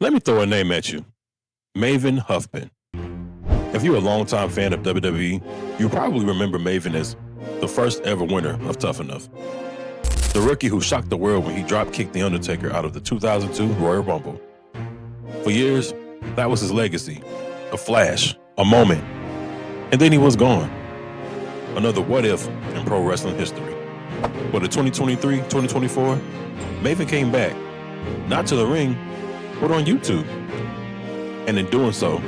Let me throw a name at you. Maven Huffman. If you're a longtime fan of WWE, you probably remember Maven as the first ever winner of Tough Enough. The rookie who shocked the world when he drop-kicked The Undertaker out of the 2002 Royal Rumble. For years, that was his legacy. A flash, a moment, and then he was gone. Another what if in pro wrestling history. But in 2023-2024, Maven came back, not to the ring, but on YouTube. And in doing so,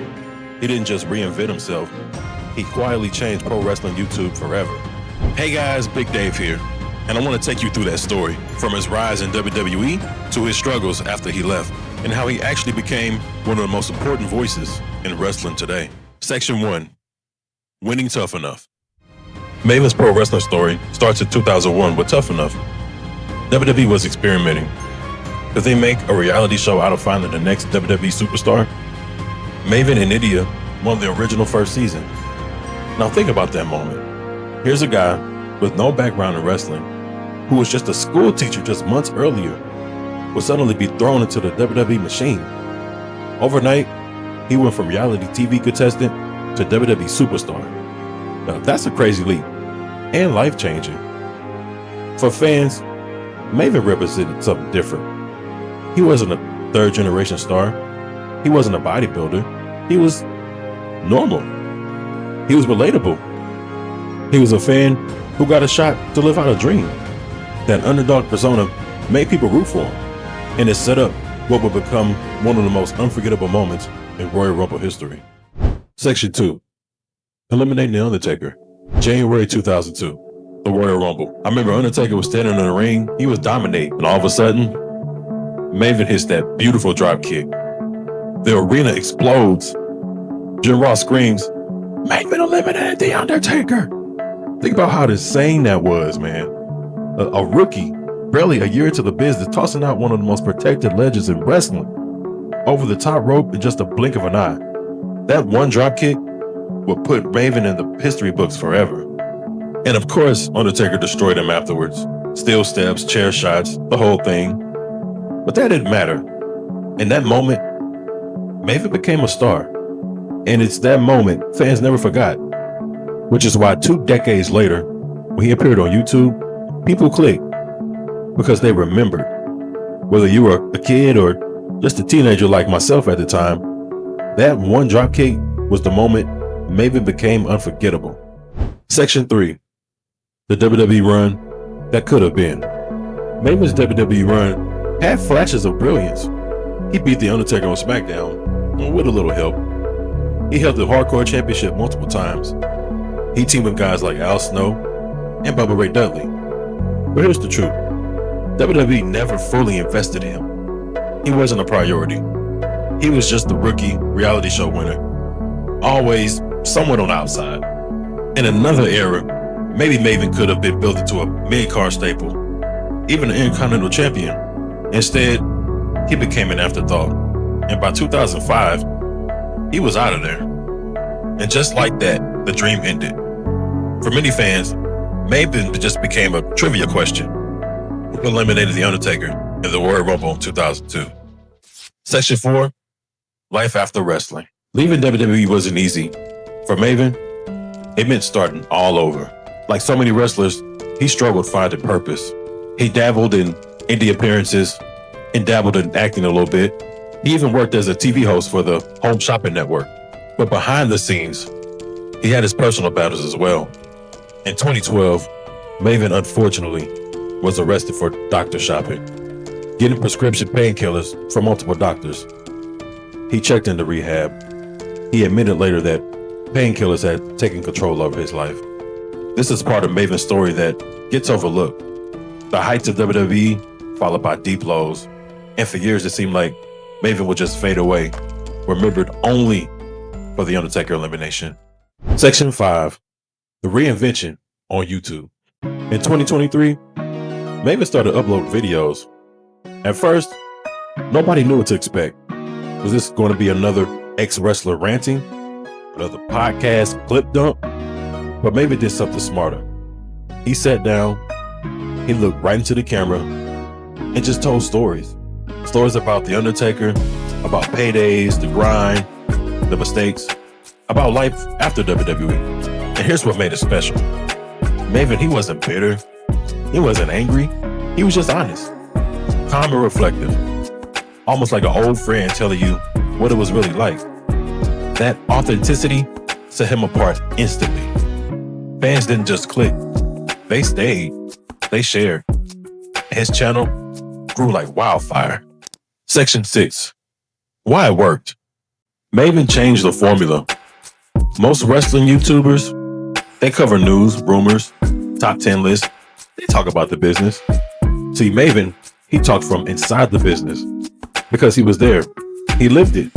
he didn't just reinvent himself, he quietly changed pro wrestling YouTube forever. Hey guys, Big Dave here, and I want to take you through that story, from his rise in WWE to his struggles after he left, and how he actually became one of the most important voices in wrestling today. Section 1, Winning Tough Enough. Maven's pro wrestling story starts in 2001 with Tough Enough. WWE was experimenting. Could they make a reality show out of finding the next WWE superstar? Maven and India won the original first season. Now think about that moment. Here's a guy with no background in wrestling, who was just a school teacher just months earlier, will suddenly be thrown into the WWE machine. Overnight, he went from reality TV contestant to WWE superstar. Now that's a crazy leap, and life-changing. For fans, Maven represented something different. He wasn't a third-generation star. He wasn't a bodybuilder. He was normal. He was relatable. He was a fan who got a shot to live out a dream. That underdog persona made people root for him, and it set up what would become one of the most unforgettable moments in Royal Rumble history. Section 2, Eliminating The Undertaker. January 2002, the Royal Rumble. I remember Undertaker was standing in the ring. He was dominating, and all of a sudden, Maven hits that beautiful drop kick. The arena explodes. Jim Ross screams, "Maven eliminated The Undertaker!" Think about how insane that was, man. A rookie, barely a year into the business, tossing out one of the most protected legends in wrestling over the top rope in just a blink of an eye. That one drop kick would put Maven in the history books forever. And of course, Undertaker destroyed him afterwards. Steel steps, chair shots, the whole thing. But that didn't matter. In that moment, Maven became a star. And it's that moment fans never forgot. Which is why 2 decades later, when he appeared on YouTube, people clicked because they remembered. Whether you were a kid or just a teenager like myself at the time, that one dropkick was the moment Maven became unforgettable. Section 3, the WWE run that could have been. Maven's WWE run had flashes of brilliance. He beat The Undertaker on SmackDown with a little help. He held the Hardcore Championship multiple times. He teamed with guys like Al Snow and Bubba Ray Dudley. But here's the truth. WWE never fully invested in him. He wasn't a priority. He was just the rookie reality show winner, always somewhat on the outside. In another era, maybe Maven could have been built into a mid-card staple, even an Intercontinental Champion. Instead, he became an afterthought. And by 2005, he was out of there. And just like that, the dream ended. For many fans, Maven just became a trivia question. Who eliminated The Undertaker in the Royal Rumble in 2002? Section 4, Life After Wrestling. Leaving WWE wasn't easy. For Maven, it meant starting all over. Like so many wrestlers, he struggled finding purpose. He dabbled in indie appearances and dabbled in acting a little bit. He even worked as a TV host for the Home Shopping Network. But behind the scenes, he had his personal battles as well. In 2012, Maven unfortunately was arrested for doctor shopping, getting prescription painkillers from multiple doctors. He checked into rehab. He admitted later that painkillers had taken control over his life. This is part of Maven's story that gets overlooked. The heights of WWE followed by deep lows, and for years it seemed like Maven would just fade away, remembered only for the Undertaker elimination. Section 5, the Reinvention on YouTube. In 2023, Maven started uploading videos. At first, nobody knew what to expect. Was this going to be another ex-wrestler ranting? Another podcast clip dump? But Maven did something smarter. He sat down, he looked right into the camera, and just told stories. Stories about The Undertaker, about paydays, the grind, the mistakes, about life after WWE. And here's what made it special. Maven, he wasn't bitter. He wasn't angry. He was just honest, calm and reflective. Almost like an old friend telling you what it was really like. That authenticity set him apart instantly. Fans didn't just click. They stayed. They shared. His channel grew like wildfire. Section 6. Why it worked. Maven changed the formula. Most wrestling YouTubers, they cover news, rumors, top 10 lists. They talk about the business. See, Maven, he talked from inside the business because he was there. He lived it.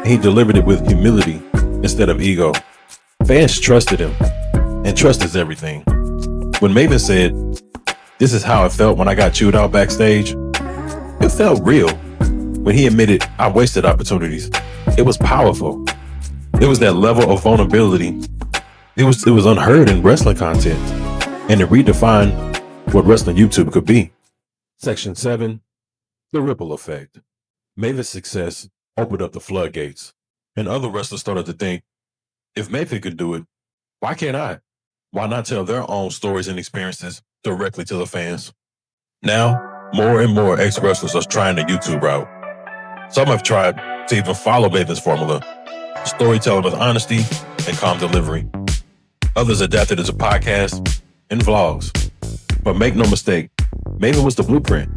He delivered it with humility instead of ego. Fans trusted him, and trust is everything. When Maven said, "This is how it felt when I got chewed out backstage," it felt real. When he admitted, "I wasted opportunities," it was powerful. It was that level of vulnerability. It was unheard in wrestling content, and it redefined what wrestling YouTube could be. Section 7, the ripple effect. Maven's success opened up the floodgates, and other wrestlers started to think, if Maven could do it, why can't I? Why not tell their own stories and experiences directly to the fans? Now, more and more ex-wrestlers are trying the YouTube route. Some have tried to even follow Maven's formula, storytelling with honesty and calm delivery. Others adapted it to podcasts and vlogs. But make no mistake, Maven was the blueprint.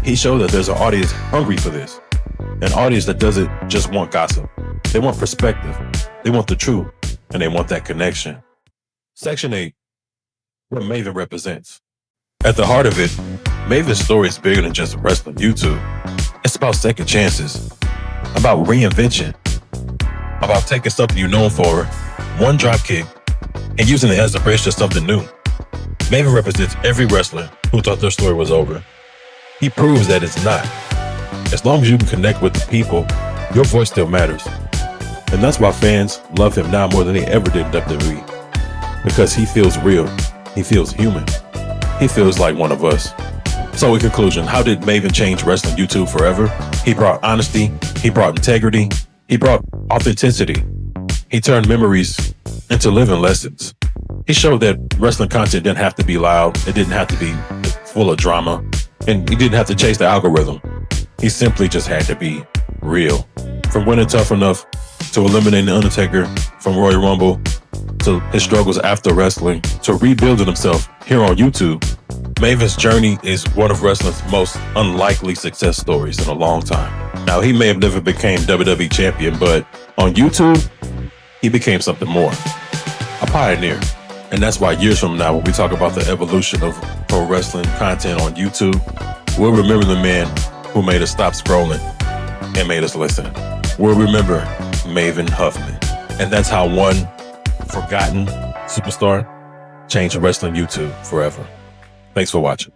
He showed that there's an audience hungry for this, an audience that doesn't just want gossip. They want perspective, they want the truth, and they want that connection. Section 8, what Maven represents. At the heart of it, Maven's story is bigger than just wrestling YouTube. It's about second chances, about reinvention, about taking something you're known for, one drop kick, and using it as a bridge to something new. Maven represents every wrestler who thought their story was over. He proves that it's not. As long as you can connect with the people, your voice still matters. And that's why fans love him now more than they ever did in WWE. Because he feels real. He feels human. He feels like one of us. So in conclusion, how did Maven change wrestling YouTube forever? He brought honesty. He brought integrity. He brought authenticity. He turned memories into living lessons. He showed that wrestling content didn't have to be loud. It didn't have to be full of drama. And he didn't have to chase the algorithm. He simply just had to be real. From winning Tough Enough to eliminating the Undertaker from Royal Rumble to his struggles after wrestling to rebuilding himself here on YouTube, Maven's journey is one of wrestling's most unlikely success stories in a long time. Now, he may have never became WWE champion, but on YouTube, he became something more. A pioneer. And that's why years from now, when we talk about the evolution of pro wrestling content on YouTube, we'll remember the man who made us stop scrolling and made us listen. We'll remember Maven Huffman. And that's how one forgotten superstar changed wrestling YouTube forever. Thanks for watching.